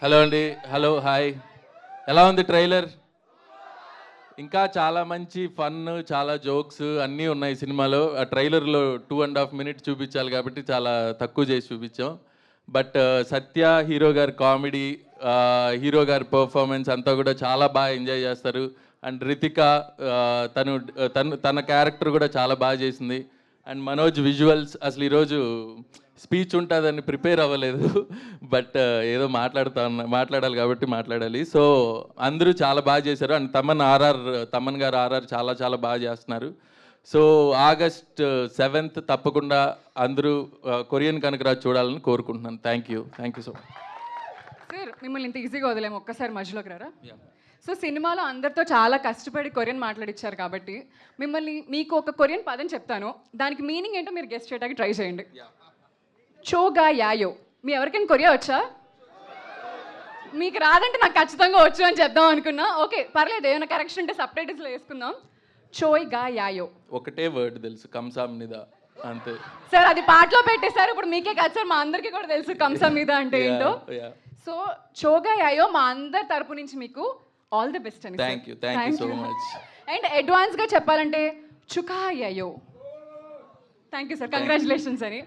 Hello అండి. Hello, hi. ఎలా ఉంది ట్రైలర్? ఇంకా చాలా మంచి ఫన్, చాలా జోక్స్ అన్నీ ఉన్నాయి సినిమాలో. ఆ ట్రైలర్‌లో 2½ మినిట్ చూపించాలి కాబట్టి చాలా తక్కువ చేసి చూపించాం. బట్ సత్య హీరో గారి కామెడీ, హీరో గారి పెర్ఫార్మెన్స్ అంతా కూడా చాలా బాగా ఎంజాయ్ చేస్తారు. అండ్ రితిక తను తన క్యారెక్టర్ కూడా చాలా బాగా చేసింది. అండ్ మనోజ్ విజువల్స్ అసలు ఈరోజు స్పీచ్ ఉంటుందని ప్రిపేర్ అవ్వలేదు. బట్ ఏదో మాట్లాడాలి కాబట్టి మాట్లాడాలి. సో అందరూ చాలా బాగా చేశారు. అండ్ తమన్ గారు ఆర్ఆర్ చాలా చాలా బాగా చేస్తున్నారు. సో ఆగస్ట్ 7th తప్పకుండా అందరూ కొరియన్ కనకరాజు చూడాలని కోరుకుంటున్నాను. Thank you so much. Sir మిమ్మల్ని ఇంత ఈజీగా వదిలేము, ఒక్కసారి మధ్యలోకి రారా? సో సినిమాలో అందరితో చాలా కష్టపడి కొరియన్ మాట్లాడిచ్చారు కాబట్టి మీకు ఒక కొరియన్ పదం చెప్తాను, దానికి మీనింగ్ ఏంటో మీరు గెస్ట్ చేయడానికి ట్రై చేయండి. చోగా యాయో. మీ ఎవరికైనా కొరియా వచ్చా? మీకు రాదంటే నాకు ఖచ్చితంగా వచ్చు అని చెప్దాం అనుకున్నా. ఓకే పర్లేదు, ఏమైనా కరెక్షన్ ఉంటే సబ్టైటిల్స్లో వేసుకుందాం. చోయ్ గా యాయో ఒకటే వర్డ్ తెలుసు, కంసామ్ నిద, అంతే. సార్ అది పాటలో పెట్టేశారు, ఇప్పుడు మీకే కాదు సార్ మా అందరికీ కూడా తెలుసు కంసా మీద అంటే ఏంటో. సో చోగా యాయో మా అందరి తరపు నుంచి మీకు ఆల్ ది బెస్ట్ అని. Thank you so much. And అడ్వాన్స్గా చెప్పాలంటే చుకా యాయో. థ్యాంక్ యూ సార్, కంగ్రాచులేషన్స్ అని.